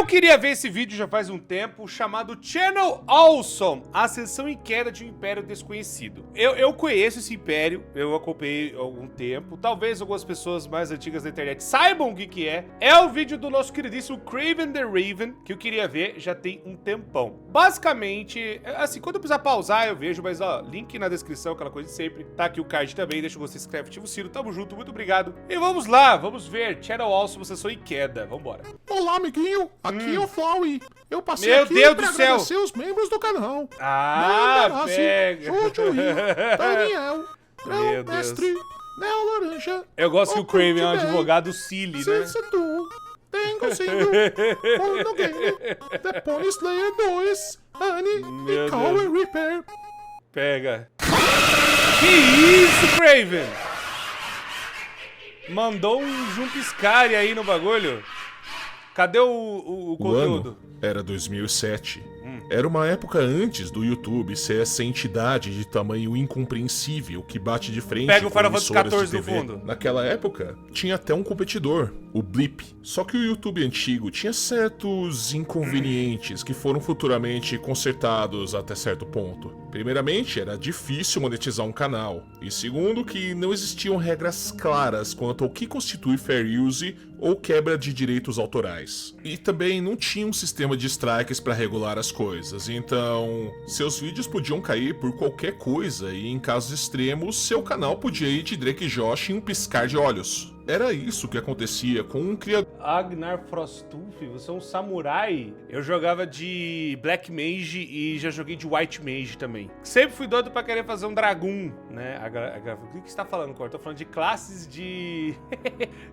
queria ver esse vídeo já faz um tempo, chamado Channel Awesome, a ascensão e queda de um império desconhecido. Eu conheço esse império, eu acompanhei há algum tempo, talvez algumas pessoas mais antigas da internet saibam o que é. É o vídeo do nosso queridíssimo Craven the Raven, que eu queria ver já tem um tempão. Basicamente, assim, quando eu precisar pausar eu vejo, mas ó, link na descrição, aquela coisa de sempre. Tá aqui o card também, deixa você se inscreve, ativa o sino, tamo junto, muito obrigado. E vamos lá, vamos ver Channel Awesome, ascensão e queda, vambora. Olá, amiguinho. Aqui é o Flowey. Eu passei Meu aqui Deus pra do céu. agradecer os membros do canal. Ah, pega. Jujuí, Daniel, Meu Grão Mestre, Neo Laranja. Eu gosto que o Craven é um Ocultibay, advogado silly, né? Setsu, Tengo Sindu, Porno Game, The Pony Slayer 2, Annie Meu e Cowl Deus. Reaper. Pega. Que isso, Craven? Mandou um jump scare aí no bagulho. Cadê o O conteúdo? ano era 2007. Era uma época antes do YouTube ser essa entidade de tamanho incompreensível que bate de frente Pega o com Final Fantasy emissoras XIV de no TV. fundo. Naquela época, tinha até um competidor, o Blip. Só que o YouTube antigo tinha certos inconvenientes que foram futuramente consertados até certo ponto. Primeiramente, era difícil monetizar um canal. E segundo, que não existiam regras claras quanto ao que constitui fair use ou quebra de direitos autorais. E também não tinha um sistema de strikes para regular as coisas, então seus vídeos podiam cair por qualquer coisa e em casos extremos seu canal podia ir de Drake e Josh em um piscar de olhos. Era isso que acontecia com um criador. Agnar Frostooth, você é um samurai? Eu jogava de Black Mage e já joguei de White Mage também. Sempre fui doido pra querer fazer um Dragoon, né? O que você tá falando, Cor? Eu tô falando de classes de...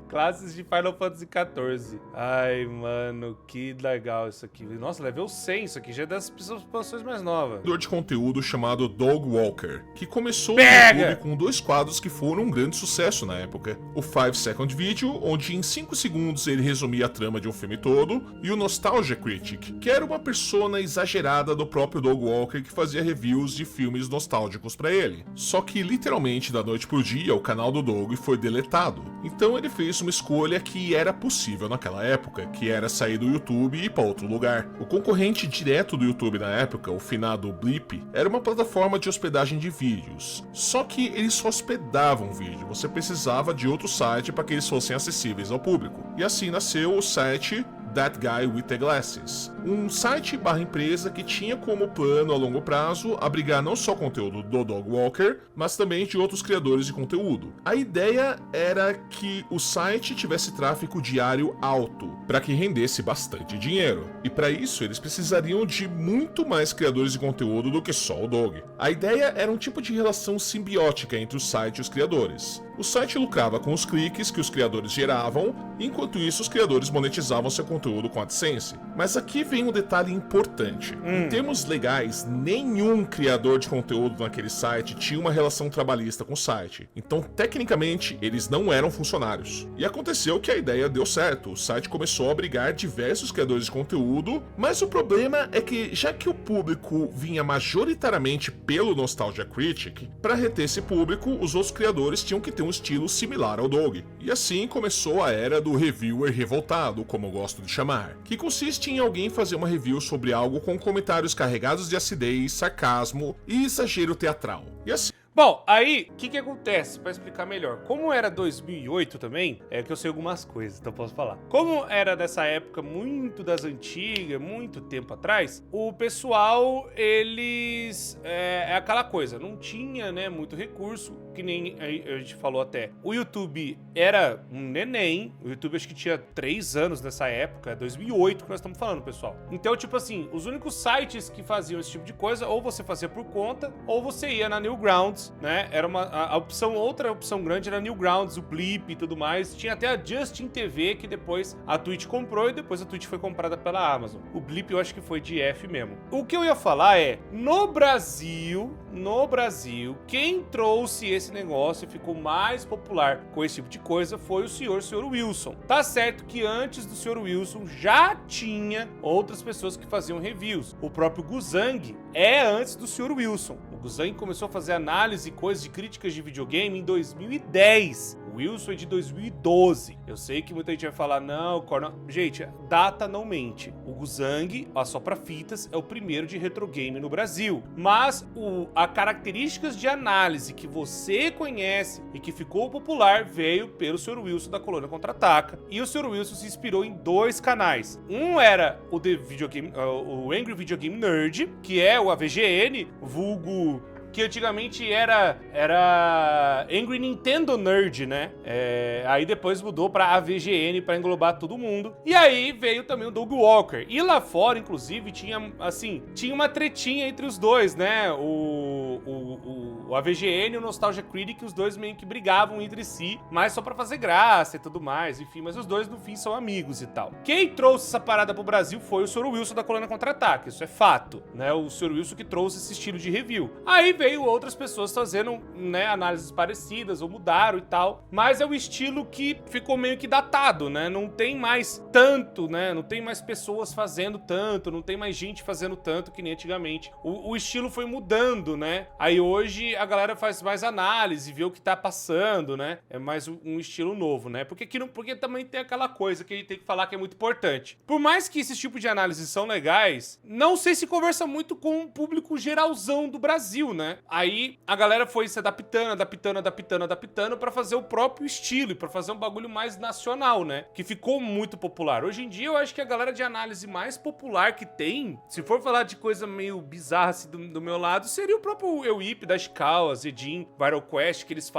classes de Final Fantasy XIV. Ai, mano, que legal isso aqui. Nossa, level 100 isso aqui. Já é das expansões mais novas. De conteúdo chamado Dog Walker, que começou Pega! no YouTube com dois quadros que foram um grande sucesso na época. O 5 Second Video, onde em 5 segundos ele resumia a trama de um filme todo, e o Nostalgia Critic, que era uma persona exagerada do próprio Dog Walker que fazia reviews de filmes nostálgicos pra ele. Só que literalmente da noite pro dia o canal do Dog foi deletado. Então ele fez uma escolha que era possível naquela época, que era sair do YouTube e ir pra outro lugar. O concorrente direto do YouTube na época, o finado Blip, era uma plataforma de hospedagem de vídeos. Só que eles só hospedavam vídeo, você precisava de outro site para que eles fossem acessíveis ao público. E assim nasceu o site That Guy with the Glasses, um site barra empresa que tinha como plano a longo prazo abrigar não só conteúdo do Dog Walker, mas também de outros criadores de conteúdo. A ideia era que o site tivesse tráfego diário alto, para que rendesse bastante dinheiro. E para isso eles precisariam de muito mais criadores de conteúdo do que só o Dog. A ideia era um tipo de relação simbiótica entre o site e os criadores. O site lucrava com os cliques que os criadores geravam, enquanto isso os criadores monetizavam seu conteúdo com AdSense. Mas aqui vem um detalhe importante. Em termos legais, nenhum criador de conteúdo naquele site tinha uma relação trabalhista com o site. Então, tecnicamente, eles não eram funcionários. E aconteceu que a ideia deu certo. O site começou a abrigar diversos criadores de conteúdo, mas o problema é que, já que o público vinha majoritariamente pelo Nostalgia Critic, para reter esse público, os outros criadores tinham que ter um estilo similar ao Dog. E assim começou a era do reviewer revoltado, como eu gosto de chamar, que consiste em alguém fazer uma review sobre algo com comentários carregados de acidez, sarcasmo e exagero teatral. E assim Bom, aí, o que acontece? Pra explicar melhor. Como era 2008 também, é que eu sei algumas coisas, então posso falar. Como era dessa época muito das antigas, muito tempo atrás, o pessoal, eles... É aquela coisa, não tinha, né, muito recurso, que nem a gente falou até. O YouTube era um neném, o YouTube acho que tinha 3 anos nessa época, é 2008 que nós estamos falando, pessoal. Então, tipo assim, os únicos sites que faziam esse tipo de coisa, ou você fazia por conta, ou você ia na Newgrounds, né? Era outra opção grande era Newgrounds, o Blip e tudo mais. Tinha até a Justin TV, que depois a Twitch comprou e depois a Twitch foi comprada pela Amazon. O Blip eu acho que foi de F mesmo. O que eu ia falar é, no Brasil, quem trouxe esse negócio e ficou mais popular com esse tipo de coisa foi o Sr. Wilson. Tá certo que antes do Sr. Wilson já tinha outras pessoas que faziam reviews. O próprio Guzang é antes do Sr. Wilson. O Guzang começou a fazer análise e coisas de críticas de videogame em 2010. O O Wilson é de 2012. Eu sei que muita gente vai falar, não, gente, data não mente. O Guzang, a Sopra Fitas, é o primeiro de retro game no Brasil. Mas a características de análise que você conhece e que ficou popular veio pelo Sr. Wilson da Colônia Contra-Ataca. E o Sr. Wilson se inspirou em 2 canais. Um era o Angry Video Game Nerd, que é o AVGN, vulgo que antigamente era Angry Nintendo Nerd, né? Aí depois mudou pra AVGN pra englobar todo mundo. E aí veio também o Doug Walker. E lá fora, inclusive, tinha uma tretinha entre os dois, né? O AVGN e o Nostalgia Critic, os dois meio que brigavam entre si, mas só pra fazer graça e tudo mais, enfim. Mas os dois, no fim, são amigos e tal. Quem trouxe essa parada pro Brasil foi o Sr. Wilson da Colônia Contra-Ataque, isso é fato, né? O Sr. Wilson que trouxe esse estilo de review. Aí veio outras pessoas fazendo, né, análises parecidas ou mudaram e tal, mas é o estilo que ficou meio que datado, né? Não tem mais tanto, né? Não tem mais pessoas fazendo tanto, não tem mais gente fazendo tanto que nem antigamente. O estilo foi mudando, né? Aí hoje a galera faz mais análise, vê o que tá passando, né? É mais um estilo novo, né? Porque também tem aquela coisa que a gente tem que falar que é muito importante. Por mais que esses tipos de análises são legais, não sei se conversa muito com o público geralzão do Brasil, né? Aí a galera foi se adaptando pra fazer o próprio estilo e pra fazer um bagulho mais nacional, né? Que ficou muito popular. Hoje em dia eu acho que a galera de análise mais popular que tem, se for falar de coisa meio bizarra assim do meu lado, seria o próprio Euip, Dashikawa, Zedin, Viral Quest, que eles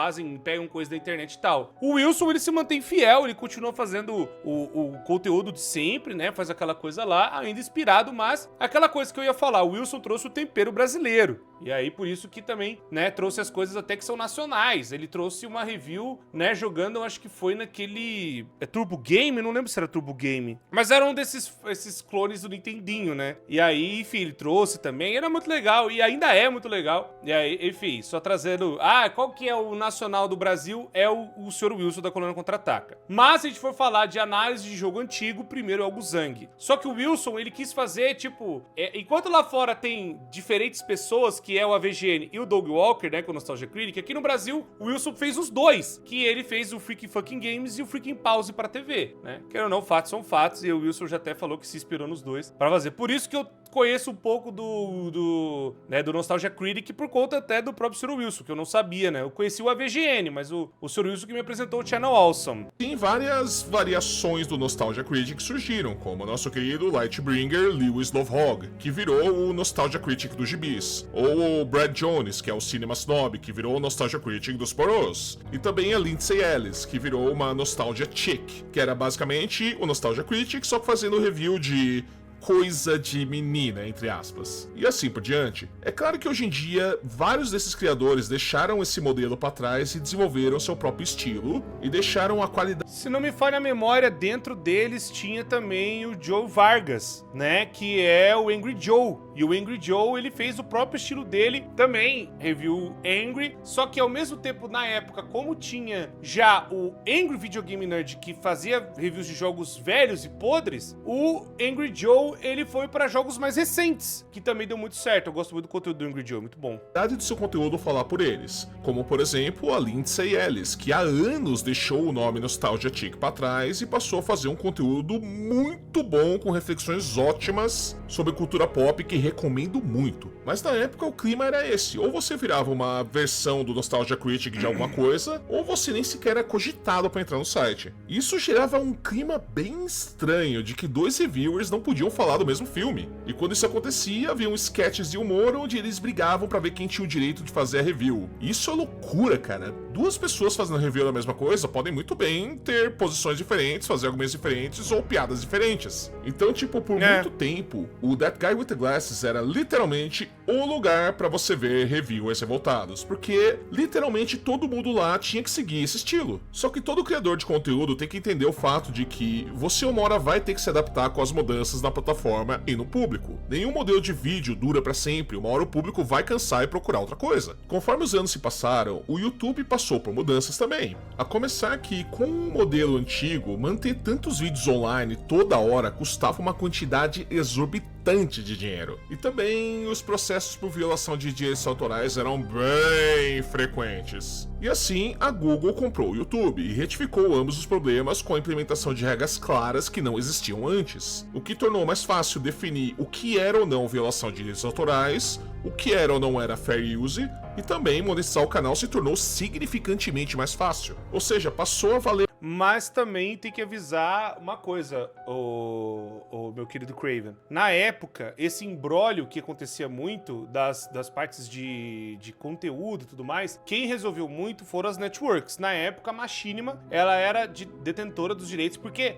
pegam coisa da internet e tal. O Wilson, ele se mantém fiel, ele continua fazendo o conteúdo de sempre, né? Faz aquela coisa lá, ainda inspirado, mas aquela coisa que eu ia falar, o Wilson trouxe o tempero brasileiro. E aí, por isso que também, né, trouxe as coisas até que são nacionais. Ele trouxe uma review, né, jogando, eu acho que foi naquele... Turbo Game? Não lembro se era Turbo Game. Mas era um esses clones do Nintendinho, né? E aí, enfim, ele trouxe também. Era muito legal e ainda é muito legal. E aí, enfim, só trazendo... qual que é o nacional do Brasil? É o Sr. Wilson da Colônia Contra-Ataca. Mas se a gente for falar de análise de jogo antigo, primeiro é o Guzang. Só que o Wilson, ele quis fazer, tipo... enquanto lá fora tem diferentes pessoas, que é o AVGN e o Doug Walker, né, com o Nostalgia Critic, aqui no Brasil, o Wilson fez os dois, que ele fez o Freaking Fucking Games e o Freaking Pause pra TV, né? Quero ou não, fatos são fatos, e o Wilson já até falou que se inspirou nos dois pra fazer. Por isso que eu conheço um pouco do Nostalgia Critic por conta até do próprio Sr. Wilson, que eu não sabia, né? Eu conheci o AVGN, mas o Sr. Wilson que me apresentou o Channel Awesome. Tem várias variações do Nostalgia Critic que surgiram, como o nosso querido Lightbringer Lewis Lovehog, que virou o Nostalgia Critic dos gibis, ou o Brad Jones, que é o Cinema Snob, que virou o Nostalgia Critic dos Poros, e também a Lindsay Ellis, que virou uma Nostalgia Chick, que era basicamente o Nostalgia Critic, só que fazendo review de coisa de menina, entre aspas. E assim por diante. É claro que hoje em dia, vários desses criadores deixaram esse modelo pra trás e desenvolveram seu próprio estilo e deixaram a qualidade... Se não me falha a memória, dentro deles tinha também o Joe Vargas, né, que é o Angry Joe. E o Angry Joe, ele fez o próprio estilo dele também, review Angry, só que ao mesmo tempo, na época, como tinha já o Angry Video Game Nerd, que fazia reviews de jogos velhos e podres, o Angry Joe, ele foi para jogos mais recentes, que também deu muito certo. Eu gosto muito do conteúdo do Angry Joe, muito bom. Do seu conteúdo falar por eles, como por exemplo a Lindsay Ellis, que há anos deixou o nome Nostalgia Chick para trás e passou a fazer um conteúdo muito bom, com reflexões ótimas sobre cultura pop, que recomendo muito. Mas na época o clima era esse, ou você virava uma versão do Nostalgia Critic de alguma coisa, ou você nem sequer era cogitado para entrar no site. Isso gerava um clima bem estranho, de que dois reviewers não podiam falar do mesmo filme. E quando isso acontecia, haviam sketches de humor onde eles brigavam pra ver quem tinha o direito de fazer a review. Isso é loucura, cara. Duas pessoas fazendo review da mesma coisa podem muito bem ter posições diferentes, fazer argumentos diferentes ou piadas diferentes. Então, tipo, por muito tempo, o That Guy with the Glasses era literalmente o lugar pra você ver reviewers revoltados, porque literalmente todo mundo lá tinha que seguir esse estilo. Só que todo criador de conteúdo tem que entender o fato de que você uma hora vai ter que se adaptar com as mudanças na plataforma e no público. Nenhum modelo de vídeo dura pra sempre, uma hora o público vai cansar e procurar outra coisa. Conforme os anos se passaram, o YouTube passou por mudanças também. A começar que, com o modelo antigo, manter tantos vídeos online toda hora custava uma quantidade exorbitante de dinheiro. E também os processos por violação de direitos autorais eram bem frequentes. E assim, a Google comprou o YouTube e retificou ambos os problemas com a implementação de regras claras que não existiam antes, o que tornou mais fácil definir o que era ou não violação de direitos autorais, o que era ou não era fair use, e também monetizar o canal se tornou significantemente mais fácil. Ou seja, passou a valer. Mas também tem que avisar uma coisa, o meu querido Craven. Na época, esse imbróglio que acontecia muito das partes de conteúdo e tudo mais, quem resolveu muito foram as networks. Na época, a Machinima, ela era detentora dos direitos, porque,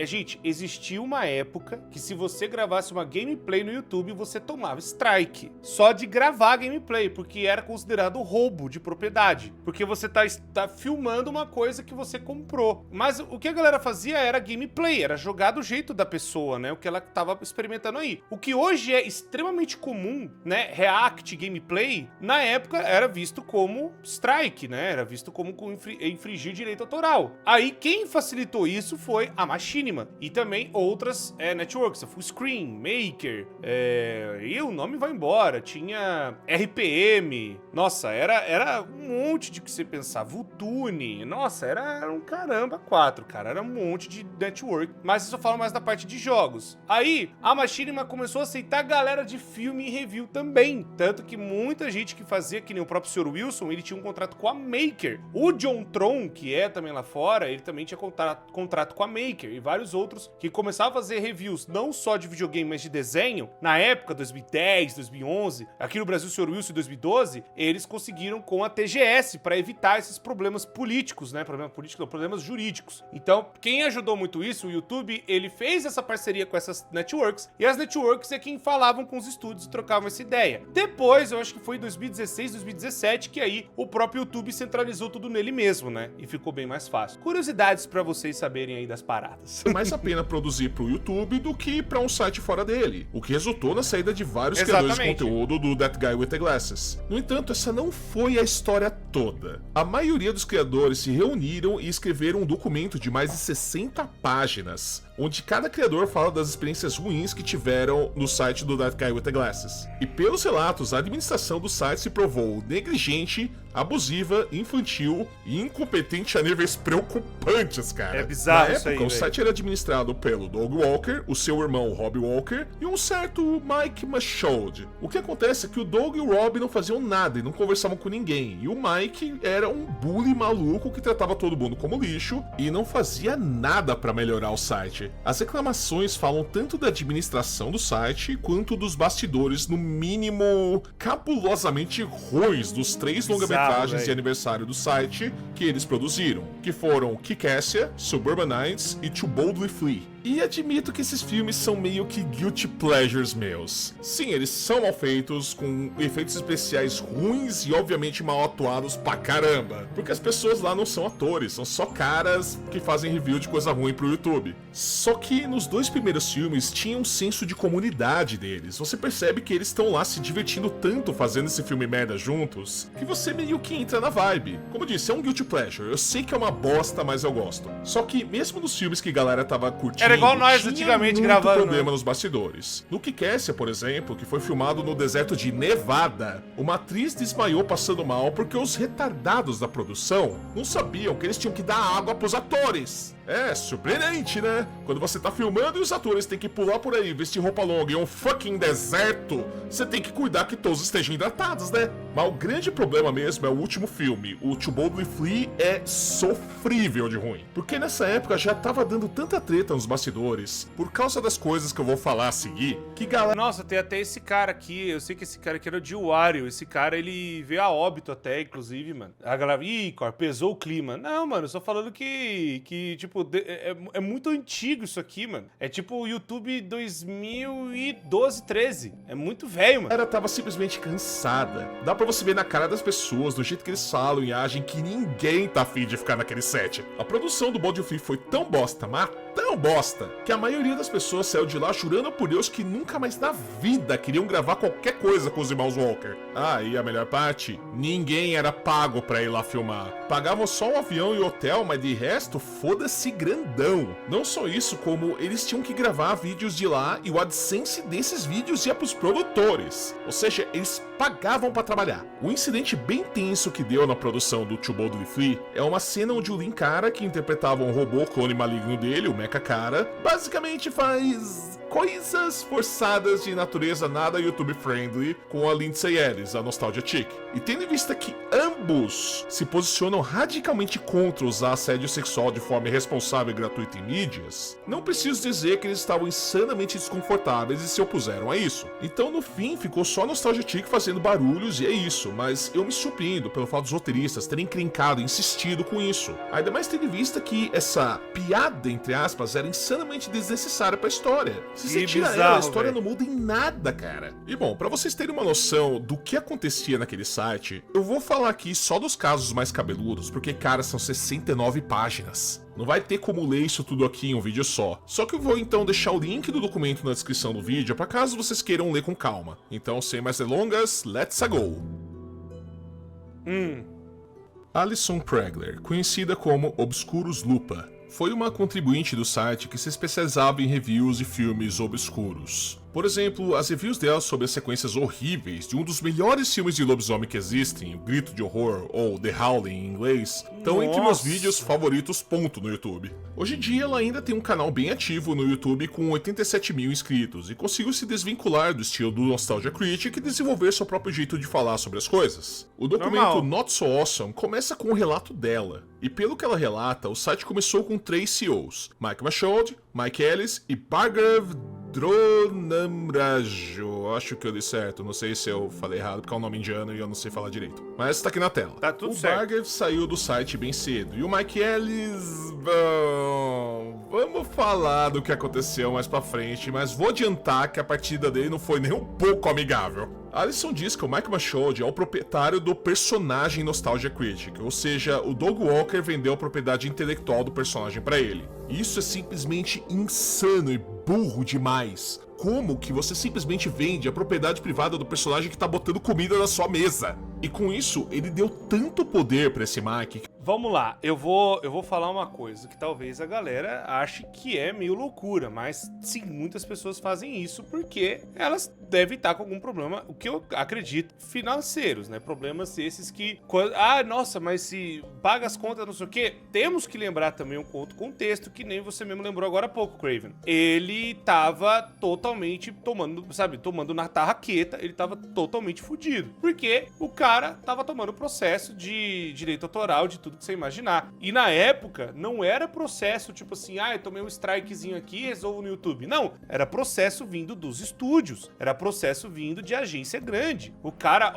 gente, existia uma época que se você gravasse uma gameplay no YouTube, você tomava strike. Só de gravar a gameplay, porque era considerado roubo de propriedade. Porque você tá filmando uma coisa que você comprou. Mas o que a galera fazia era gameplay, era jogar do jeito da pessoa, né? O que ela tava experimentando aí. O que hoje é extremamente comum, né? React, gameplay, na época era visto como strike, né? Era visto como infringir direito autoral. Aí quem facilitou isso foi a Machinima e também outras networks, a Fullscreen, Maker, e o nome vai embora. Tinha RPM, nossa, era um monte de que você pensava, Vultune, nossa, era um caramba, cara, era um monte de network, mas isso eu falo mais da parte de jogos. Aí, a Machinima começou a aceitar galera de filme e review também, tanto que muita gente que fazia, que nem o próprio Sr. Wilson, ele tinha um contrato com a Maker. O John Tron, que é também lá fora, ele também tinha contrato com a Maker, e vários outros que começavam a fazer reviews, não só de videogame, mas de desenho, na época, 2010, 2011, aqui no Brasil, o Sr. Wilson, em 2012, eles conseguiram com a TGS, para evitar esses problemas políticos, né, problemas jurídicos. Então, quem ajudou muito isso, o YouTube, ele fez essa parceria com essas networks, e as networks é quem falavam com os estúdios e trocavam essa ideia. Depois, eu acho que foi em 2016, 2017, que aí o próprio YouTube centralizou tudo nele mesmo, né? E ficou bem mais fácil. Curiosidades pra vocês saberem aí das paradas. É mais a pena produzir pro YouTube do que pra um site fora dele, o que resultou na saída de vários criadores de conteúdo do That Guy with the Glasses. No entanto, essa não foi a história toda. A maioria dos criadores se reuniram e escreveram um documento de mais de 60 páginas, onde cada criador fala das experiências ruins que tiveram no site do That Guy with the Glasses. E pelos relatos, a administração do site se provou negligente, abusiva, infantil e incompetente a níveis preocupantes, cara. É bizarro isso aí, Na época, o site era administrado pelo Doug Walker, o seu irmão Rob Walker e um certo Mike Mashoud. O que acontece é que o Doug e o Rob não faziam nada e não conversavam com ninguém, e o Mike era um bully maluco que tratava todo mundo como lixo e não fazia nada pra melhorar o site. As reclamações falam tanto da administração do site quanto dos bastidores, no mínimo cabulosamente ruins, dos 3 longa-metragens de aniversário do site que eles produziram, que foram Kick-Assia, Suburban Nights e To Boldly Flee. E admito que esses filmes são meio que guilty pleasures meus. Sim, eles são mal feitos, com efeitos especiais ruins e obviamente mal atuados pra caramba. Porque as pessoas lá não são atores, são só caras que fazem review de coisa ruim pro YouTube. Só que nos 2 primeiros filmes tinha um senso de comunidade deles. Você percebe que eles estão lá se divertindo tanto fazendo esse filme merda juntos, que você meio que entra na vibe. Como eu disse, é um guilty pleasure. Eu sei que é uma bosta, mas eu gosto. Só que mesmo nos filmes que a galera tava curtindo, era igual nós antigamente gravando, problema nos bastidores. No Kick-Assia, por exemplo, que foi filmado no deserto de Nevada, uma atriz desmaiou passando mal porque os retardados da produção não sabiam que eles tinham que dar água pros atores. É, surpreendente, né? Quando você tá filmando e os atores têm que pular por aí, vestir roupa longa em um fucking deserto, você tem que cuidar que todos estejam hidratados, né? Mas o grande problema mesmo é o último filme. O To Boldly Flee é sofrível de ruim. Porque nessa época já tava dando tanta treta nos bastidores, por causa das coisas que eu vou falar a seguir, que galera... Nossa, tem até esse cara aqui, eu sei que esse cara aqui era o de Wario, esse cara, ele veio a óbito até, inclusive, mano. A galera, ih, Cor, pesou o clima. Não, mano, eu só falando que tipo, é muito antigo isso aqui, mano. É tipo o YouTube 2012, 13. É muito velho, mano. Ela tava simplesmente cansada. Dá pra você ver na cara das pessoas, do jeito que eles falam e agem, que ninguém tá afim de ficar naquele set. A produção do Boldly Flee foi tão bosta, mas tão bosta, bosta que a maioria das pessoas saiu de lá jurando por Deus que nunca mais na vida queriam gravar qualquer coisa com os irmãos Walker. Ah, e a melhor parte? Ninguém era pago pra ir lá filmar. Pagavam só um avião e hotel, mas de resto, foda-se grandão. Não só isso, como eles tinham que gravar vídeos de lá e o AdSense desses vídeos ia pros produtores. Ou seja, eles pagavam pra trabalhar. O incidente bem tenso que deu na produção do To Boldly Free é uma cena onde o Lin Cara, que interpretava um robô clone maligno dele, o Mecha Cara, basicamente faz coisas forçadas de natureza nada YouTube friendly com a Lindsay Ellis, a Nostalgia Chick. E tendo em vista que ambos se posicionam radicalmente contra usar assédio sexual de forma irresponsável e gratuita em mídias, não preciso dizer que eles estavam insanamente desconfortáveis e se opuseram a isso. Então no fim ficou só a Nostalgia Chick fazendo barulhos e é isso, mas eu me surpreendo pelo fato dos roteiristas terem encrencado e insistido com isso. Ainda mais tendo em vista que essa piada, entre aspas, era insanamente desnecessária pra história. Se você tira ela, a história não muda em nada, cara. E bom, pra vocês terem uma noção do que acontecia naquele site, eu vou falar aqui só dos casos mais cabeludos, porque, cara, são 69 páginas. Não vai ter como ler isso tudo aqui em um vídeo só. Só que eu vou então deixar o link do documento na descrição do vídeo, pra caso vocês queiram ler com calma. Então, sem mais delongas, let's go! Alison Pregler, conhecida como Obscurus Lupa, foi uma contribuinte do site que se especializava em reviews de filmes obscuros. Por exemplo, as reviews dela sobre as sequências horríveis de um dos melhores filmes de lobisomem que existem, O Grito de Horror, ou The Howling em inglês, estão entre meus vídeos favoritos ponto no YouTube. Hoje em dia ela ainda tem um canal bem ativo no YouTube com 87 mil inscritos e conseguiu se desvincular do estilo do Nostalgia Critic e desenvolver seu próprio jeito de falar sobre as coisas. O documento Not So Awesome começa com o relato dela, e pelo que ela relata, o site começou com 3 CEOs, Mike Mashoud, Mike Ellis e Bhargav Dronamraju, acho que eu li certo, não sei se eu falei errado porque é um nome indiano e eu não sei falar direito. Mas tá aqui na tela. Tá tudo certo. certo. O Bhargav saiu do site bem cedo e o Mike Ellis... Bom, vamos falar do que aconteceu mais pra frente, mas vou adiantar que a partida dele não foi nem um pouco amigável. Alison diz que o Mike Mashoud é o proprietário do personagem Nostalgia Critic, ou seja, o Doug Walker vendeu a propriedade intelectual do personagem pra ele. Isso é simplesmente insano e burro demais. Como que você simplesmente vende a propriedade privada do personagem que tá botando comida na sua mesa? E com isso, ele deu tanto poder pra esse Mike. Vamos lá, eu vou falar uma coisa que talvez a galera ache que é meio loucura, mas sim, muitas pessoas fazem isso porque elas devem estar com algum problema, o que eu acredito, financeiros, né? Problemas esses que... nossa, mas se paga as contas, não sei o quê. Temos que lembrar também um outro contexto que nem você mesmo lembrou agora há pouco, Craven. Ele tava totalmente tomando na tarraqueta, ele tava totalmente fudido. Porque o cara tava tomando processo de direito autoral, de tudo que você imaginar. E na época, não era processo tipo assim, eu tomei um strikezinho aqui e resolvo no YouTube. Não, era processo vindo dos estúdios. Era processo vindo de agência grande. O cara,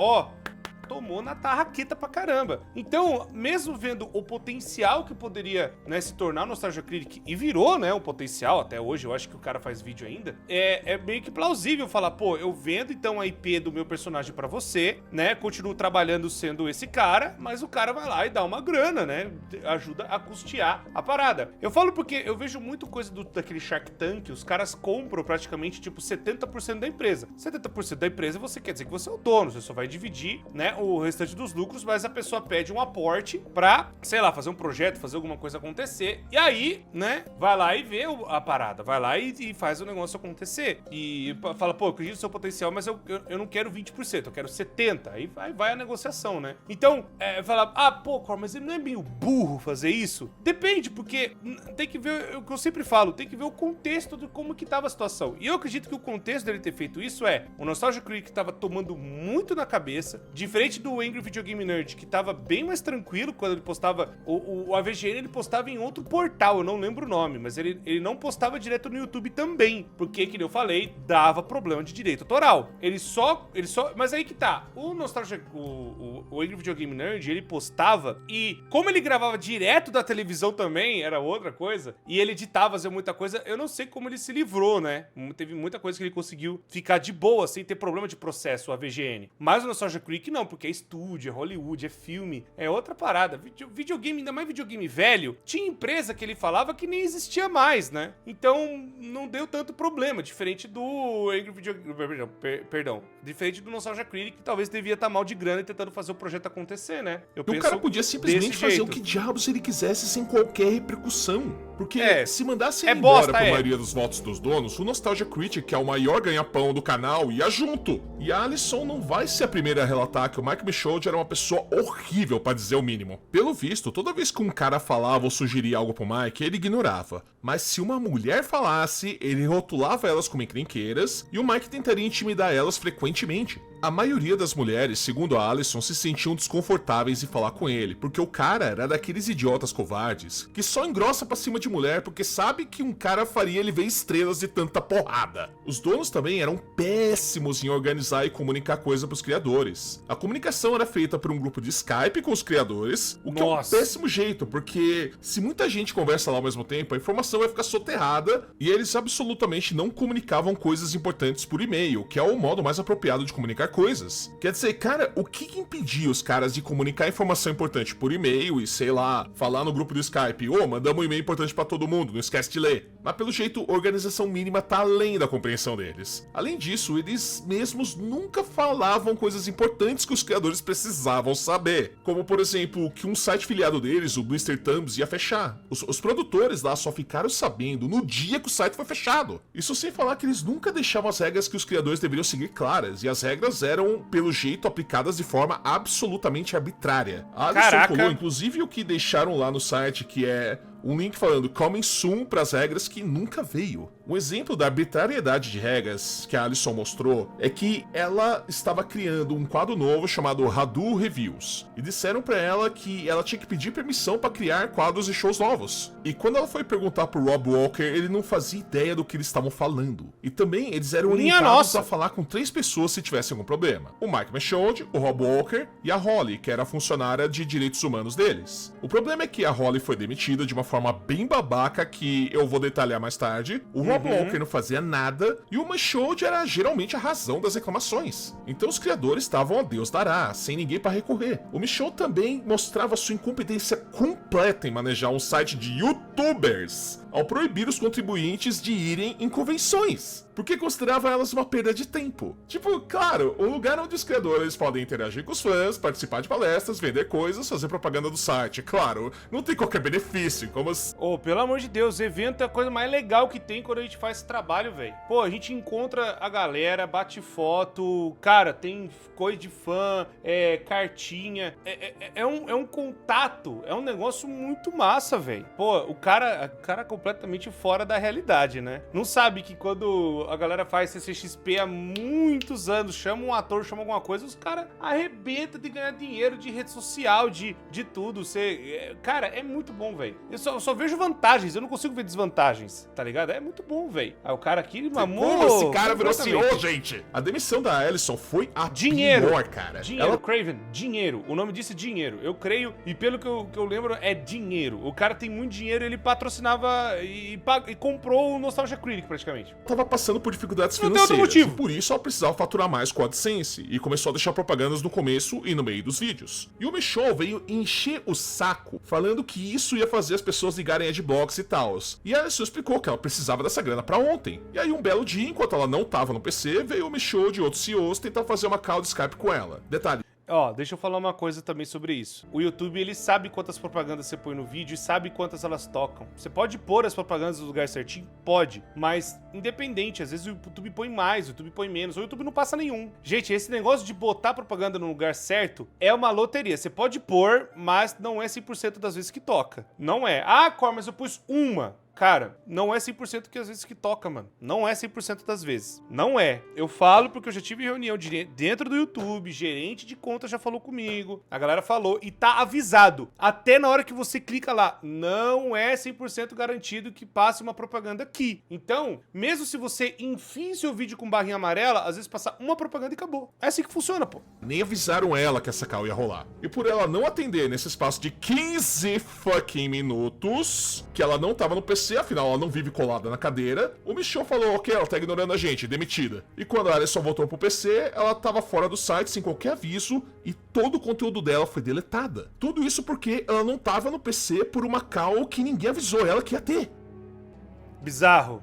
tomou na tarraqueta pra caramba. Então, mesmo vendo o potencial que poderia, né, se tornar o Nostalgia Critic, e virou, né, o potencial, até hoje, eu acho que o cara faz vídeo ainda, é meio que plausível falar, pô, eu vendo então a IP do meu personagem pra você, né, continuo trabalhando sendo esse cara, mas o cara vai lá e dá uma grana, né, ajuda a custear a parada. Eu falo porque eu vejo muito coisa daquele Shark Tank, os caras compram praticamente, tipo, 70% da empresa. 70% da empresa você quer dizer que você é o dono, você só vai dividir, né, o restante dos lucros, mas a pessoa pede um aporte pra, sei lá, fazer um projeto, fazer alguma coisa acontecer, e aí, né, vai lá e vê a parada, vai lá e faz o negócio acontecer, e fala, pô, eu acredito no seu potencial, mas eu não quero 20%, eu quero 70%, aí vai a negociação, né? Então, fala, pô, mas ele não é meio burro fazer isso? Depende, porque tem que ver, o que eu sempre falo, tem que ver o contexto de como que tava a situação, e eu acredito que o contexto dele ter feito isso o Nostalgia Critic tava tomando muito na cabeça, diferente do Angry Video Game Nerd, que tava bem mais tranquilo quando ele postava, o AVGN ele postava em outro portal, eu não lembro o nome, mas ele não postava direto no YouTube também, porque, que eu falei, dava problema de direito autoral. Mas aí que tá, o Nostalgia, o Angry Video Game Nerd, ele postava, e como ele gravava direto da televisão também, era outra coisa, e ele editava, fazia muita coisa, eu não sei como ele se livrou, né? Teve muita coisa que ele conseguiu ficar de boa, sem ter problema de processo, o AVGN. Mas o Nostalgia Critic não, porque é estúdio, é Hollywood, é filme, é outra parada. Videogame, ainda mais videogame velho, tinha empresa que ele falava que nem existia mais, né? Então, não deu tanto problema, diferente do Angry Video... Perdão, diferente do Nostalgia Critic, que talvez devia estar mal de grana e tentando fazer o projeto acontecer, né? E o cara podia simplesmente fazer o que diabos ele quisesse sem qualquer repercussão. Porque se mandasse ele embora com a maioria dos votos dos donos, o Nostalgia Critic, que é o maior ganha-pão do canal, ia junto. E a Alison não vai ser a primeira a relatar que o Mike Michaud era uma pessoa horrível, pra dizer o mínimo. Pelo visto, toda vez que um cara falava ou sugeria algo pro Mike, ele ignorava. Mas se uma mulher falasse, ele rotulava elas como encrenqueiras e o Mike tentaria intimidar elas frequentemente. A maioria das mulheres, segundo a Alison, se sentiam desconfortáveis em falar com ele, porque o cara era daqueles idiotas covardes que só engrossa pra cima de mulher porque sabe que um cara faria ele ver estrelas de tanta porrada. Os donos também eram péssimos em organizar e comunicar coisa pros criadores. A comunicação era feita por um grupo de Skype com os criadores, o que é um péssimo jeito, porque se muita gente conversa lá ao mesmo tempo, a informação vai ficar soterrada e eles absolutamente não comunicavam coisas importantes por e-mail, que é o modo mais apropriado de comunicar coisas. Quer dizer, cara, o que impedia os caras de comunicar informação importante por e-mail e, sei lá, falar no grupo do Skype, mandamos um e-mail importante pra todo mundo, não esquece de ler. Mas pelo jeito, a organização mínima tá além da compreensão deles. Além disso, eles mesmos nunca falavam coisas importantes que os criadores precisavam saber. Como, por exemplo, que um site filiado deles, o Blister Thumbs, ia fechar. Os produtores lá só ficaram sabendo no dia que o site foi fechado. Isso sem falar que eles nunca deixavam as regras que os criadores deveriam seguir claras, e as regras eram, pelo jeito, aplicadas de forma absolutamente arbitrária. A Alison colou, inclusive, o que deixaram lá no site, que é um link falando coming soon para as regras que nunca veio. Um exemplo da arbitrariedade de regras que a Alison mostrou é que ela estava criando um quadro novo chamado Hadou Reviews, e disseram para ela que ela tinha que pedir permissão para criar quadros e shows novos. E quando ela foi perguntar pro Rob Walker, ele não fazia ideia do que eles estavam falando. E também eles eram limitados a falar com 3 pessoas se tivesse algum problema: o Mike Michaud, o Rob Walker e a Holly, que era a funcionária de direitos humanos deles. O problema é que a Holly foi demitida de uma forma bem babaca, que eu vou detalhar mais tarde. O Rob Walker não fazia nada e o Michaud era geralmente a razão das reclamações. Então os criadores estavam a Deus dará, sem ninguém para recorrer. O Michaud também mostrava sua incompetência completa em manejar um site de youtubers, ao proibir os contribuintes de irem em convenções, porque considerava elas uma perda de tempo. Tipo, claro, um lugar onde os criadores podem interagir com os fãs, participar de palestras, vender coisas, fazer propaganda do site. Claro, não tem qualquer benefício, como as... pelo amor de Deus, evento é a coisa mais legal que tem quando a gente faz esse trabalho, velho. Pô, a gente encontra a galera, bate foto, cara, tem coisa de fã, cartinha, é um contato, é um negócio muito massa, velho. Pô, o cara completamente fora da realidade, né? Não sabe que quando a galera faz CCXP há muitos anos, chama um ator, chama alguma coisa, os caras arrebentam de ganhar dinheiro de rede social, de tudo. Cara, é muito bom, velho. Eu só vejo vantagens, eu não consigo ver desvantagens, tá ligado? É muito bom, velho. Aí o cara aqui, ele mamou... Como esse cara virou CEO, gente? A demissão da Alison foi a pior, cara. Dinheiro, Craven, dinheiro. O nome disso é dinheiro. Eu creio, e pelo que eu lembro, é dinheiro. O cara tem muito dinheiro, ele patrocinava e comprou o Nostalgia Critic, praticamente. Tava passando por dificuldades financeiras, e por isso ela precisava faturar mais com a AdSense, e começou a deixar propagandas no começo e no meio dos vídeos. E o Michaud veio encher o saco, falando que isso ia fazer as pessoas ligarem adblocks e tal. E a Alison explicou que ela precisava dessa grana pra ontem. E aí um belo dia, enquanto ela não tava no PC, veio o Michaud de outros CEOs tentar fazer uma call de Skype com ela. Detalhe: deixa eu falar uma coisa também sobre isso. O YouTube, ele sabe quantas propagandas você põe no vídeo e sabe quantas elas tocam. Você pode pôr as propagandas no lugar certinho? Pode. Mas, independente, às vezes o YouTube põe mais, o YouTube põe menos, ou o YouTube não passa nenhum. Gente, esse negócio de botar propaganda no lugar certo é uma loteria. Você pode pôr, mas não é 100% das vezes que toca. Não é. Cor, mas eu pus uma. Cara, não é 100% que às vezes que toca, mano. Não é 100% das vezes. Não é. Eu falo porque eu já tive reunião dentro do YouTube, gerente de conta já falou comigo, a galera falou e tá avisado. Até na hora que você clica lá, não é 100% garantido que passe uma propaganda aqui. Então, mesmo se você enfim seu vídeo com barrinha amarela, às vezes passa uma propaganda e acabou. É assim que funciona, pô. Nem avisaram ela que essa call ia rolar. E por ela não atender nesse espaço de 15 fucking minutos, que ela não tava no PC, PC, afinal ela não vive colada na cadeira, o Michonne falou, ok, ela tá ignorando a gente, demitida. E quando a Alison voltou pro PC, ela tava fora do site sem qualquer aviso e todo o conteúdo dela foi deletada. Tudo isso porque ela não tava no PC por uma call que ninguém avisou ela que ia ter. Bizarro.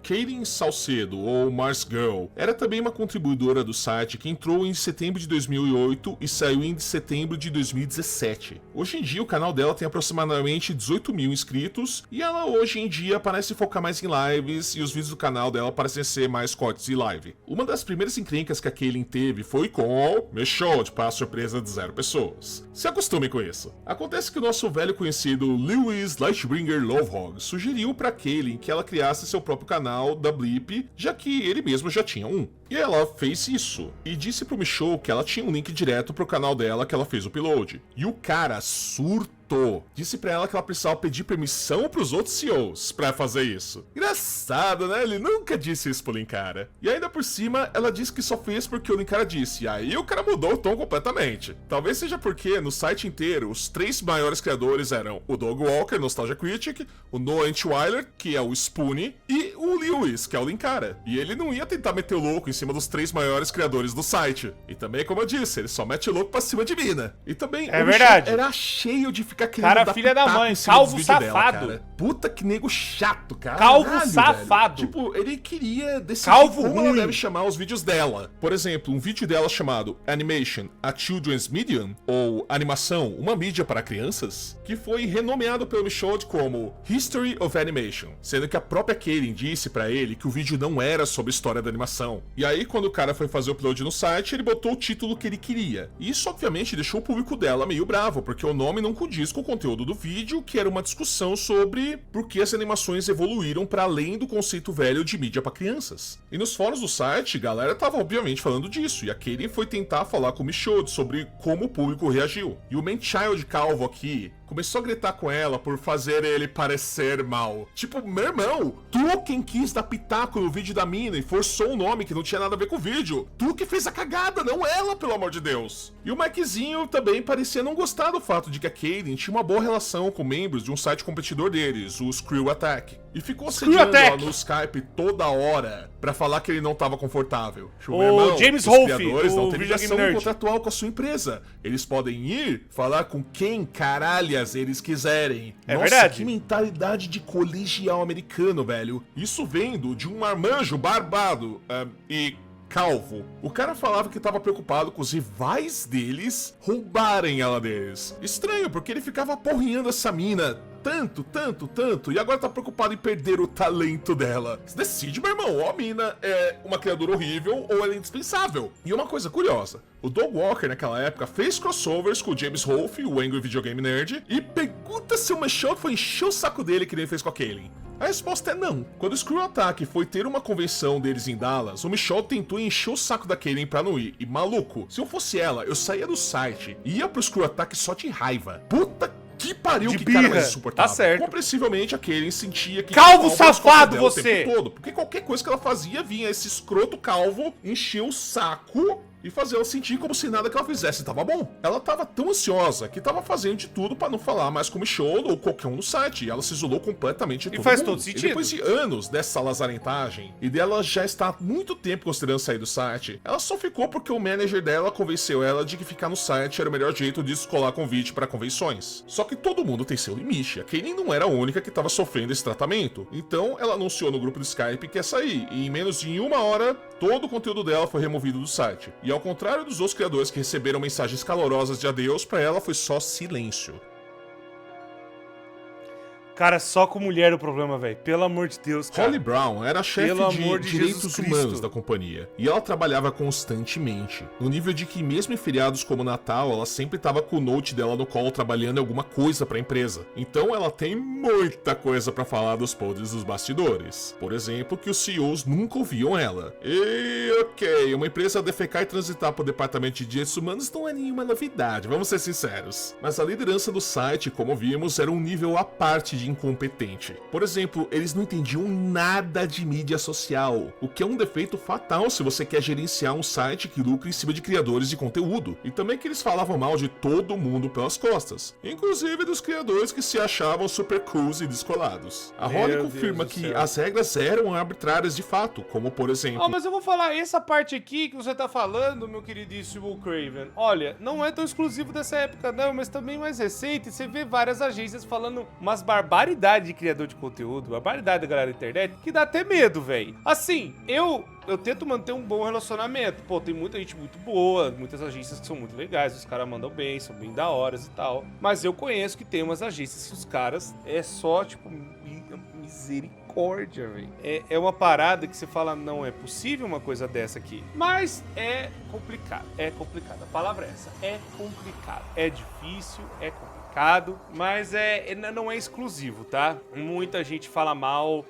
Kaylin Salcedo, ou Mars Girl, era também uma contribuidora do site que entrou em setembro de 2008 e saiu em setembro de 2017. Hoje em dia o canal dela tem aproximadamente 18 mil inscritos e ela hoje em dia parece focar mais em lives e os vídeos do canal dela parecem ser mais cortes e live. Uma das primeiras encrencas que a Kaylin teve foi com Michonne para a surpresa de 0 pessoas. Se acostume com isso. Acontece que o nosso velho conhecido Lewis Lightbringer Lovehog sugeriu para Kaylin que ela criasse seu próprio canal da Blip, já que ele mesmo já tinha um. E ela fez isso, e disse pro Michonne que ela tinha um link direto pro canal dela que ela fez o upload. E o cara surtou. Disse pra ela que ela precisava pedir permissão pros outros CEOs pra fazer isso. Engraçado, né? Ele nunca disse isso pro Linkara. E ainda por cima, ela disse que só fez porque o Linkara disse. E aí o cara mudou o tom completamente. Talvez seja porque no site inteiro, os 3 maiores criadores eram o Doug Walker, Nostalgia Critic, o Noah Antweiler, que é o Spoonie, e o Lewis, que é o Linkara. E ele não ia tentar meter o louco em cima dos 3 maiores criadores do site. E também, como eu disse, ele só mete louco pra cima de mina. E também, é verdade, era cheio de ficar querendo cara, dar filha da mãe, em cima calvo dos vídeos safado. Dela, puta que nego chato, cara. Calvo Caralho, safado. Velho. Tipo, ele queria decidir Calvo como ruim. ela deve chamar os vídeos dela. Por exemplo, um vídeo dela chamado Animation, a Children's Medium, ou Animação, uma mídia para crianças, que foi renomeado pelo Michonne como History of Animation, sendo que a própria Kaylin disse pra ele que o vídeo não era sobre a história da animação. E aí, quando o cara foi fazer o upload no site, ele botou o título que ele queria. E isso, obviamente, deixou o público dela meio bravo, porque o nome não condiz com o conteúdo do vídeo, que era uma discussão sobre por que as animações evoluíram para além do conceito velho de mídia para crianças. E nos fóruns do site, a galera tava obviamente falando disso, e a Kaylin foi tentar falar com o Michonne sobre como o público reagiu. E o Manchild calvo aqui começou a gritar com ela por fazer ele parecer mal. Tipo, meu irmão, tu quem quis dar pitaco no vídeo da mina e forçou um nome que não tinha nada a ver com o vídeo. Tu que fez a cagada, não ela, pelo amor de Deus. E o Mikezinho também parecia não gostar do fato de que a Kaylin tinha uma boa relação com membros de um site competidor deles, o Screw Attack. E ficou assediando ela no Skype toda hora pra falar que ele não tava confortável. O irmão, James os Rolfe, criadores não o têm Video ligação Game Nerd. contratual com a sua empresa. Eles podem ir falar com quem caralhas eles quiserem. É Nossa, verdade. que mentalidade de colegial americano, velho. Isso vendo de um marmanjo barbado e calvo. O cara falava que tava preocupado com os rivais deles roubarem ela deles. Estranho, porque ele ficava porrinhando essa mina tanto, e agora tá preocupado em perder o talento dela. Você decide, meu irmão, ou a mina é uma criadora horrível ou ela é indispensável. E uma coisa curiosa, o Doug Walker naquela época fez crossovers com o James Rolfe, o Angry Video Game Nerd, e pergunta se o Michonne foi encher o saco dele que nem fez com a Kaylin. A resposta é não. Quando o Screw Attack foi ter uma convenção deles em Dallas, o Michonne tentou encher o saco da Kaylin pra não ir. E maluco, se eu fosse ela, eu saía do site e ia pro Screw Attack só de raiva. Puta que pariu, De que birra. cara mais insuportável. Tá certo. Compreensivelmente a Kaylin sentia que... Calvo tinha algo safado dela o você! tempo todo, porque qualquer coisa que ela fazia vinha esse escroto calvo encher o saco e fazer ela sentir como se nada que ela fizesse tava bom. Ela tava tão ansiosa que tava fazendo de tudo pra não falar mais com o Michonne ou qualquer um no site, e ela se isolou completamente de todo faz mundo. todo sentido. E depois de anos dessa lazarentagem, e dela já estar há muito tempo considerando sair do site, ela só ficou porque o manager dela convenceu ela de que ficar no site era o melhor jeito de descolar convite pra convenções. Só que todo mundo tem seu limite, a Kaylin não era a única que tava sofrendo esse tratamento, então ela anunciou no grupo do Skype que ia sair, e em menos de 1 hora, todo o conteúdo dela foi removido do site. E ao contrário dos outros criadores que receberam mensagens calorosas de adeus, pra ela foi só silêncio. Cara, só com mulher o problema, velho. Pelo amor de Deus, cara. Holly Brown era a chefe Pelo de amor de direitos Jesus humanos Cristo. da companhia, e ela trabalhava constantemente, no nível de que mesmo em feriados como Natal, ela sempre estava com o note dela no call trabalhando em alguma coisa pra empresa. Então ela tem muita coisa pra falar dos podres dos bastidores. Por exemplo, que os CEOs nunca ouviam ela. E ok, uma empresa defecar e transitar pro departamento de direitos humanos não é nenhuma novidade, vamos ser sinceros. Mas a liderança do site, como vimos, era um nível à parte de incompetente. Por exemplo, eles não entendiam nada de mídia social, o que é um defeito fatal se você quer gerenciar um site que lucra em cima de criadores de conteúdo. E também que eles falavam mal de todo mundo pelas costas, inclusive dos criadores que se achavam super cools e descolados. A Holly confirma que as regras eram arbitrárias de fato, como por exemplo... Mas eu vou falar, essa parte aqui que você tá falando, meu queridíssimo Craven, olha, não é tão exclusivo dessa época não, mas também mais recente, você vê várias agências falando umas barbaridades de criador de conteúdo, barbaridade da galera da internet, que dá até medo, velho. Assim, eu tento manter um bom relacionamento. Pô, tem muita gente muito boa, muitas agências que são muito legais, os caras mandam bem, são bem da horas e tal. Mas eu conheço que tem umas agências que os caras é só, tipo, misericórdia, velho. É uma parada que você fala, não é possível uma coisa dessa aqui. Mas é complicado, a palavra é essa, é complicado. É difícil, é complicado. Mas não é exclusivo, tá? Muita gente fala mal,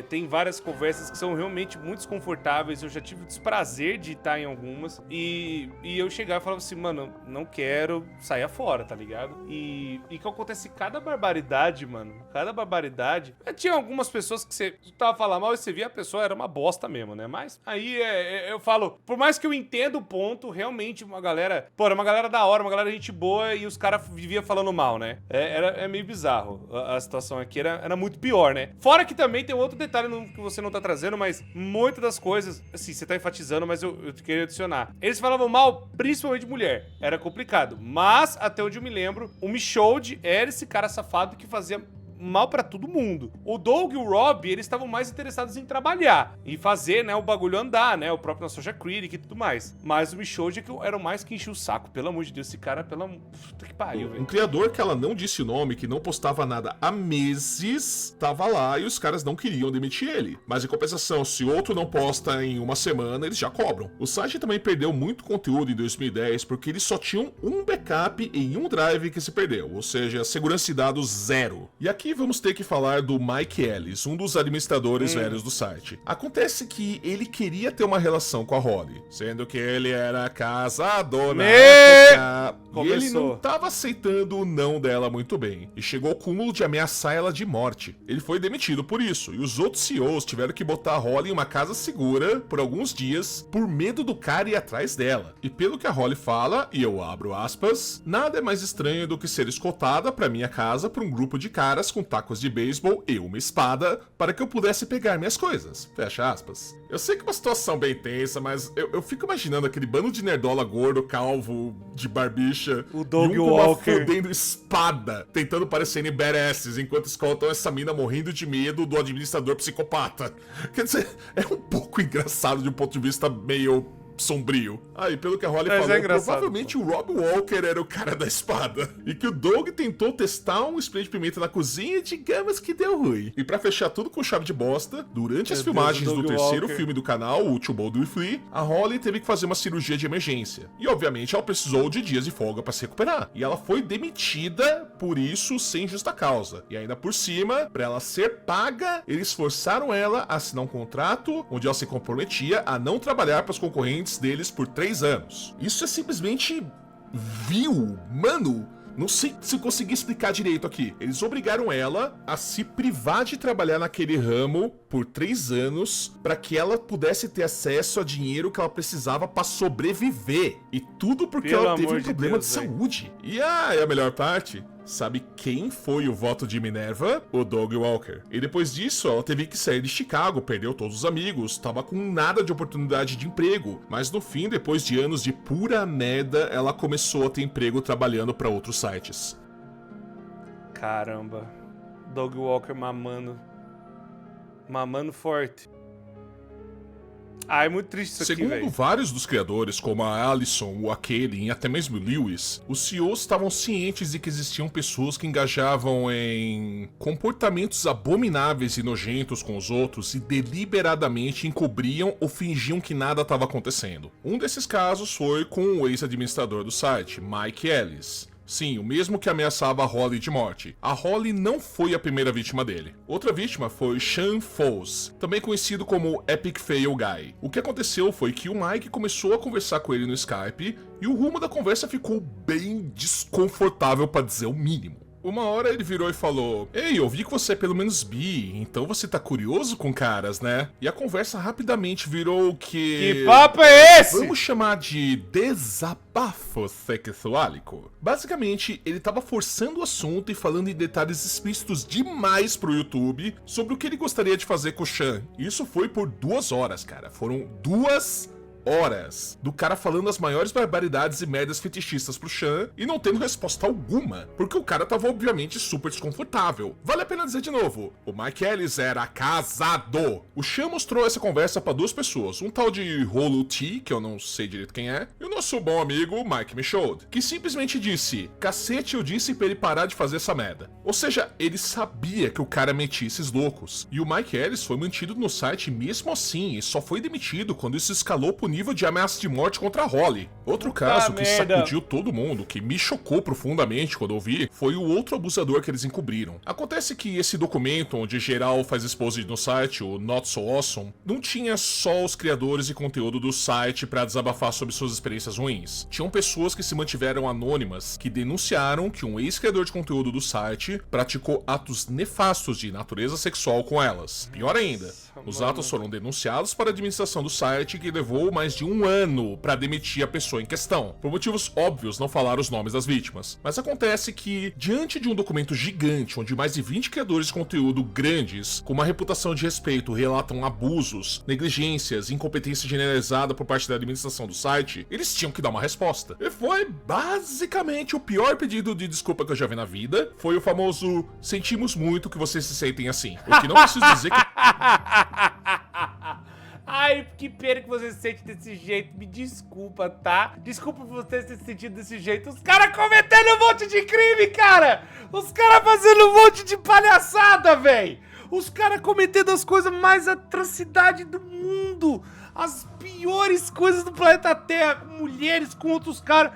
tem várias conversas que são realmente muito desconfortáveis, eu já tive o desprazer de estar em algumas, e eu chegava e falava assim, mano, não quero, saia fora, tá ligado? E que acontece cada barbaridade, mano, cada barbaridade. Tinha algumas pessoas que você tava falando mal e você via a pessoa era uma bosta mesmo, né? Mas aí eu falo, por mais que eu entenda o ponto, realmente uma galera, pô, era uma galera da hora, uma galera gente boa, e os caras viviam falando mal, né? É meio bizarro. A situação aqui era muito pior, né? Fora que também tem outro detalhe que você não tá trazendo, mas muitas das coisas, assim, você tá enfatizando, mas eu queria adicionar. Eles falavam mal, principalmente de mulher. Era complicado. Mas, até onde eu me lembro, o Michaud era esse cara safado que fazia mal pra todo mundo. O Doug e o Rob, eles estavam mais interessados em trabalhar e fazer, né, o bagulho andar, né, o próprio Nostalgia Critic e tudo mais. Mas o Michaud era o mais que enchia o saco, pelo amor de Deus, esse cara, puta que pariu, velho. Um criador que ela não disse o nome, que não postava nada há meses, tava lá e os caras não queriam demitir ele. Mas em compensação, se outro não posta em uma semana, eles já cobram. O site também perdeu muito conteúdo em 2010 porque eles só tinham um backup em um drive que se perdeu, ou seja, segurança de dados zero. E aqui vamos ter que falar do Mike Ellis, um dos administradores velhos do site. Acontece que ele queria ter uma relação com a Holly, sendo que ele era casado na época. E ele não tava aceitando o não dela muito bem, e chegou ao cúmulo de ameaçar ela de morte. Ele foi demitido por isso, e os outros CEOs tiveram que botar a Holly em uma casa segura por alguns dias, por medo do cara ir atrás dela. E pelo que a Holly fala, e eu abro aspas, nada é mais estranho do que ser escoltada pra minha casa por um grupo de caras com tacos de beisebol e uma espada para que eu pudesse pegar minhas coisas. Fecha aspas. Eu sei que é uma situação bem tensa, mas eu fico imaginando aquele bando de nerdola gordo, calvo, de barbicha, o Doug e um Walker com uma fodendo espada, tentando parecerem badasses, enquanto escoltam essa mina morrendo de medo do administrador psicopata. Quer dizer, é um pouco engraçado de um ponto de vista meio sombrio. Aí, pelo que a Holly falou, provavelmente o Rob Walker era o cara da espada. E que o Doug tentou testar um spray de pimenta na cozinha e digamos que deu ruim. E pra fechar tudo com chave de bosta, durante as filmagens do terceiro filme do canal, o Too Bold to Be Free, a Holly teve que fazer uma cirurgia de emergência. E obviamente ela precisou de dias de folga pra se recuperar. E ela foi demitida por isso sem justa causa. E ainda por cima, pra ela ser paga, eles forçaram ela a assinar um contrato onde ela se comprometia a não trabalhar para os concorrentes deles por 3 anos. Isso é simplesmente vil, mano. Não sei se eu consegui explicar direito aqui. Eles obrigaram ela a se privar de trabalhar naquele ramo por 3 anos para que ela pudesse ter acesso a dinheiro que ela precisava para sobreviver. E tudo porque ela teve um problema de saúde. E a melhor parte... Sabe quem foi o voto de Minerva? O Doug Walker. E depois disso, ela teve que sair de Chicago, perdeu todos os amigos, tava com nada de oportunidade de emprego. Mas no fim, depois de anos de pura merda, ela começou a ter emprego trabalhando para outros sites. Caramba. Doug Walker mamando. Mamando forte. Ah, é muito triste isso aqui, velho. Segundo vários dos criadores, como a Allison, o Aquele e até mesmo o Lewis, os CEOs estavam cientes de que existiam pessoas que engajavam em comportamentos abomináveis e nojentos com os outros e deliberadamente encobriam ou fingiam que nada estava acontecendo. Um desses casos foi com o ex-administrador do site, Mike Ellis. Sim, o mesmo que ameaçava a Holly de morte. A Holly não foi a primeira vítima dele. Outra vítima foi Sean Foles, também conhecido como Epic Fail Guy. O que aconteceu foi que o Mike começou a conversar com ele no Skype e o rumo da conversa ficou bem desconfortável para dizer o mínimo. Uma hora ele virou e falou: Ei, eu vi que você é pelo menos bi, então você tá curioso com caras, né? E a conversa rapidamente virou Que papo é esse? Vamos chamar de desabafo sexuálico. Basicamente, ele tava forçando o assunto e falando em detalhes explícitos demais pro YouTube sobre o que ele gostaria de fazer com o Sean. Isso foi por 2 horas, cara. Foram 2 horas do cara falando as maiores barbaridades e merdas fetichistas pro Sean e não tendo resposta alguma, porque o cara tava obviamente super desconfortável. Vale a pena dizer de novo, o Mike Ellis era casado. O Sean mostrou essa conversa pra 2 pessoas, um tal de Rolo T, que eu não sei direito quem é, e o nosso bom amigo Mike Michaud, que simplesmente disse: cacete, eu disse pra ele parar de fazer essa merda. Ou seja, ele sabia que o cara metia esses loucos, e o Mike Ellis foi mantido no site mesmo assim e só foi demitido quando isso escalou pro nível de ameaça de morte contra a Holly. Outro caso que sacudiu todo mundo, que me chocou profundamente quando eu vi, foi o outro abusador que eles encobriram. Acontece que esse documento, onde geral faz expose no site, o Not So Awesome, não tinha só os criadores de conteúdo do site pra desabafar sobre suas experiências ruins. Tinham pessoas que se mantiveram anônimas, que denunciaram que um ex-criador de conteúdo do site praticou atos nefastos de natureza sexual com elas. Pior ainda, os atos foram denunciados para a administração do site, que levou mais de 1 ano para demitir a pessoa em questão. Por motivos óbvios, não falaram os nomes das vítimas. Mas acontece que, diante de um documento gigante, onde mais de 20 criadores de conteúdo grandes, com uma reputação de respeito, relatam abusos, negligências, incompetência generalizada por parte da administração do site, eles tinham que dar uma resposta. E foi basicamente o pior pedido de desculpa que eu já vi na vida. Foi o famoso: sentimos muito que vocês se sentem assim. O que não preciso dizer que... Ai, que pena que você se sente desse jeito. Me desculpa, tá? Desculpa por você ter se sentido desse jeito. Os caras cometendo um monte de crime, cara! Os caras fazendo um monte de palhaçada, velho! Os caras cometendo as coisas mais atrocidades do mundo! As piores coisas do planeta Terra, mulheres com outros caras.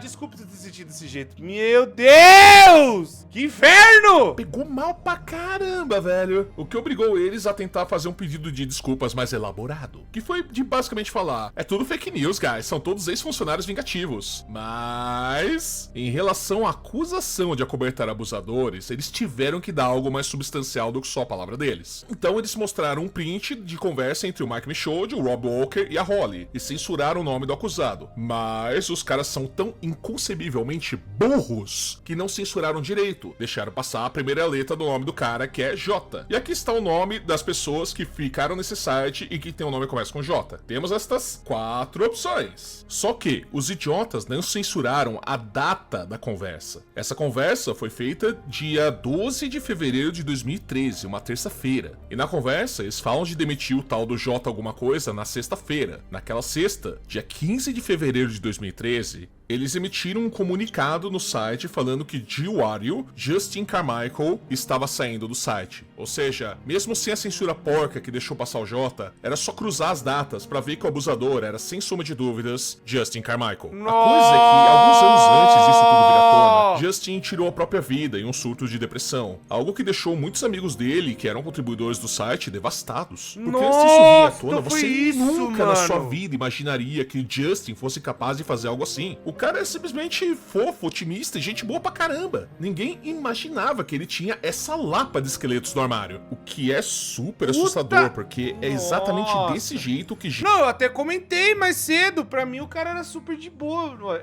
Desculpa você ter sentido desse jeito. Meu Deus! Que inferno! Pegou mal pra caramba, velho. O que obrigou eles a tentar fazer um pedido de desculpas mais elaborado. Que foi de basicamente falar: é tudo fake news, guys. São todos ex-funcionários vingativos. Mas, em relação à acusação de acobertar abusadores, eles tiveram que dar algo mais substancial do que só a palavra deles. Então eles mostraram um print de conversa entre o Mike Michaud, o Rob Walker e a Holly, e censuraram o nome do acusado. Mas os caras são tão inconcebivelmente burros que não censuraram direito. Deixaram passar a primeira letra do nome do cara, que é J. E aqui está o nome das pessoas que ficaram nesse site e que tem o nome que começa com J. Temos estas 4 opções. Só que os idiotas não censuraram a data da conversa. Essa conversa foi feita dia 12 de fevereiro de 2013, uma terça-feira. E na conversa eles falam de demitir o tal do J alguma coisa na sexta-feira. Naquela sexta, dia 15 de fevereiro de 2013, eles emitiram um comunicado no site falando que Jill Wario, Justin Carmichael, estava saindo do site. Ou seja, mesmo sem a censura porca que deixou passar o J, era só cruzar as datas pra ver que o abusador era, sem sombra de dúvidas, Justin Carmichael. A coisa é que, alguns anos antes disso tudo vir à tona, Justin tirou a própria vida em um surto de depressão. Algo que deixou muitos amigos dele, que eram contribuidores do site, devastados. Porque antes disso vir à tona, você nunca na sua vida imaginaria que Justin fosse capaz de fazer algo assim. O cara é simplesmente fofo, otimista e gente boa pra caramba. Ninguém imaginava que ele tinha essa lapa de esqueletos no armário. O que é super assustador, porque é exatamente desse jeito que... Não, eu até comentei mais cedo. Pra mim, o cara era super de boa.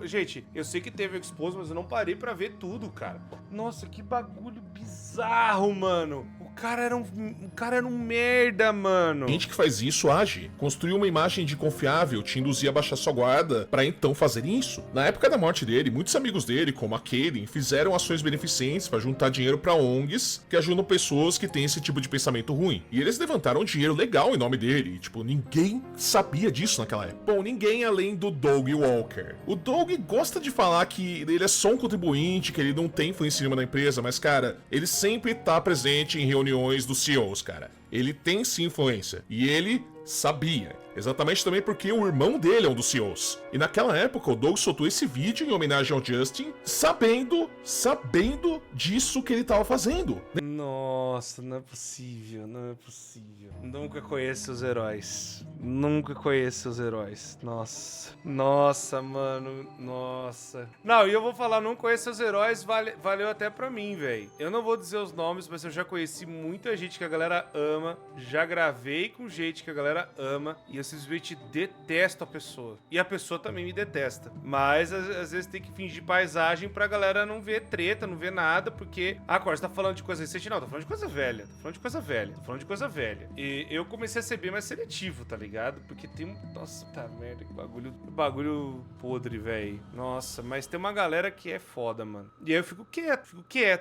Gente, eu sei que teve expose, mas eu não parei pra ver tudo, cara. Nossa, que bagulho bizarro, mano. O cara era um merda, mano. Gente que faz isso age. Construiu uma imagem de confiável, te induzia a baixar sua guarda pra então fazerem isso. Na época da morte dele, muitos amigos dele, como a Kaden, fizeram ações beneficentes pra juntar dinheiro pra ONGs que ajudam pessoas que têm esse tipo de pensamento ruim. E eles levantaram dinheiro legal em nome dele. E, tipo, ninguém sabia disso naquela época. Bom, ninguém além do Doug Walker. O Doug gosta de falar que ele é só um contribuinte, que ele não tem influência nenhuma na empresa, mas, cara, ele sempre tá presente em reuniões dos CEOs, cara. Ele tem sim influência. E ele sabia. Exatamente também porque o irmão dele é um dos CEOs. E naquela época o Doug soltou esse vídeo em homenagem ao Justin, sabendo disso que ele tava fazendo. Nossa, não é possível, não é possível. Nunca conheço os heróis. Nunca conheço seus heróis. Nossa. Nossa, mano. Nossa. Não, e eu vou falar, não conheço seus heróis, valeu até pra mim, velho. Eu não vou dizer os nomes, mas eu já conheci muita gente que a galera ama. Já gravei com gente que a galera ama. E eu simplesmente detesto a pessoa. E a pessoa também me detesta. Mas às vezes tem que fingir paisagem pra galera não ver treta, não ver nada, porque... Ah, Cor, você tá falando de coisa recente? Não, tô falando de coisa velha. Tô falando de coisa velha. Tô falando de coisa velha. E eu comecei a ser bem mais seletivo, tá ligado? Porque tem um... Nossa, tá merda, que bagulho podre, velho. Nossa, mas tem uma galera que é foda, mano. E aí eu fico quieto.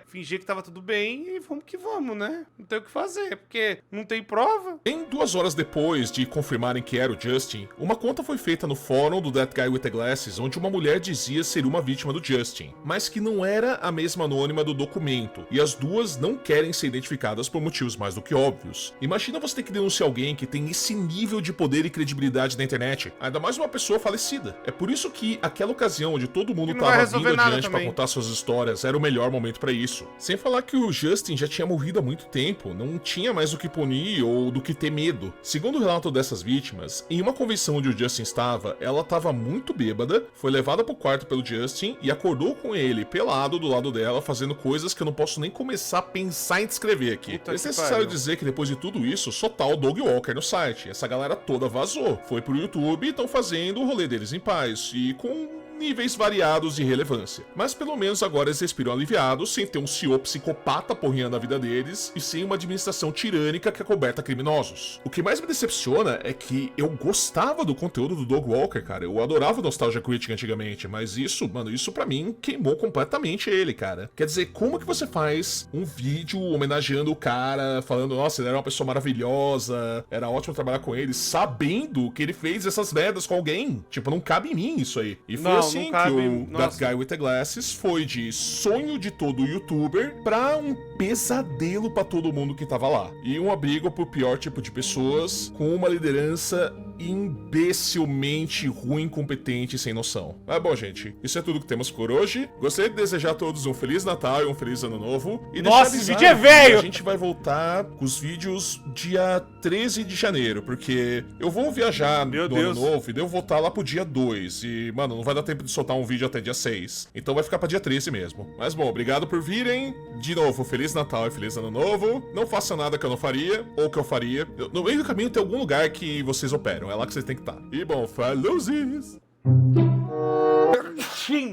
Fingir que tava tudo bem e vamos que vamos, né? Não tem o que fazer, porque não tem prova. Em 2 horas depois de confirmarem que era o Justin, uma conta foi feita no fórum do That Guy with the Glasses, onde uma mulher dizia ser uma vítima do Justin, mas que não era a mesma anônima do documento, e as duas não querem ser identificadas por motivos mais do que óbvios. Imagina você ter que denunciar alguém que tem esse nível de poder e credibilidade na internet, ainda mais uma pessoa falecida. É por isso que aquela ocasião onde todo mundo tava vindo adiante pra contar suas histórias era o melhor momento pra isso. Sem falar que o Justin já tinha morrido há muito tempo, não tinha mais do que punir ou do que ter medo. Segundo o relato dessas vítimas, em uma convenção onde o Justin estava, ela estava muito bêbada, foi levada pro quarto pelo Justin e acordou com ele pelado do lado dela, fazendo coisas que eu não posso nem começar a pensar em descrever aqui. É necessário dizer que depois de tudo isso, só tá o Doug Walker no site. Essa galera toda vazou, foi pro YouTube e estão fazendo o rolê deles em paz, e com níveis variados de relevância. Mas pelo menos agora eles respiram aliviados, sem ter um CEO psicopata porrinhando a vida deles e sem uma administração tirânica que acoberta criminosos. O que mais me decepciona é que eu gostava do conteúdo do Doug Walker, cara. Eu adorava o Nostalgia Critic antigamente, mas isso, mano, isso pra mim queimou completamente ele, cara. Quer dizer, como que você faz um vídeo homenageando o cara, falando, nossa, ele era uma pessoa maravilhosa, era ótimo trabalhar com ele, sabendo que ele fez essas merdas com alguém? Tipo, não cabe em mim isso aí. E foi assim que o That Guy with the Glasses foi de sonho de todo youtuber pra um pesadelo pra todo mundo que tava lá. E um abrigo pro pior tipo de pessoas, com uma liderança imbecilmente ruim, incompetente e sem noção. Mas bom, gente, isso é tudo que temos por hoje. Gostaria de desejar a todos um Feliz Natal e um Feliz Ano Novo. E nossa, esse vídeo é velho! A gente vai voltar com os vídeos dia 13 de janeiro, porque eu vou viajar no Ano Novo e devo voltar lá pro dia 2. E, mano, não vai dar tempo de soltar um vídeo até dia 6. Então vai ficar pra dia 13 mesmo. Mas bom, obrigado por virem. De novo, Feliz Natal e Feliz Ano Novo. Não faça nada que eu não faria, ou que eu faria. No meio do caminho tem algum lugar que vocês operam. É lá que vocês têm que estar. E bom, falou, Zis!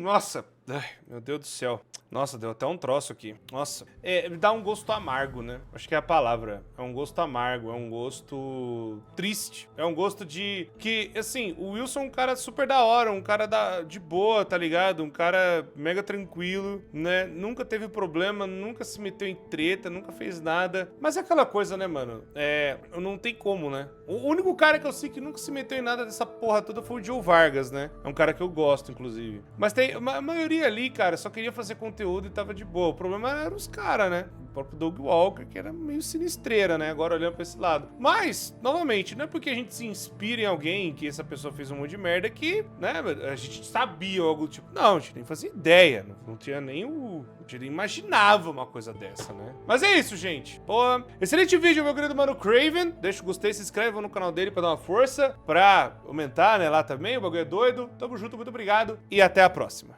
Nossa, ai, meu Deus do céu. Nossa, deu até um troço aqui. Nossa, me dá um gosto amargo, né? Acho que é a palavra. É um gosto amargo, é um gosto triste. É um gosto de... Que, assim, o Wilson é um cara super da hora, um cara de boa, tá ligado? Um cara mega tranquilo, né? Nunca teve problema, nunca se meteu em treta, nunca fez nada. Mas é aquela coisa, né, mano? Não tem como, né? O único cara que eu sei que nunca se meteu em nada dessa porra toda foi o Joe Vargas, né? É um cara que eu gosto, inclusive. Mas tem... A maioria ali, cara, só queria fazer conteúdo e tava de boa. O problema era os caras, né? O próprio Doug Walker, que era meio sinistreira, né? Agora olhando pra esse lado. Mas, novamente, não é porque a gente se inspira em alguém que essa pessoa fez um monte de merda que, né? A gente sabia algo do tipo. Não, a gente nem fazia ideia. Não tinha nem A gente nem imaginava uma coisa dessa, né? Mas é isso, gente. Pô, excelente vídeo, meu querido mano Craven. Deixa o gostei, se inscreva no canal dele pra dar uma força, pra aumentar, né? Lá também, o bagulho é doido. Tamo junto, muito obrigado e até a próxima.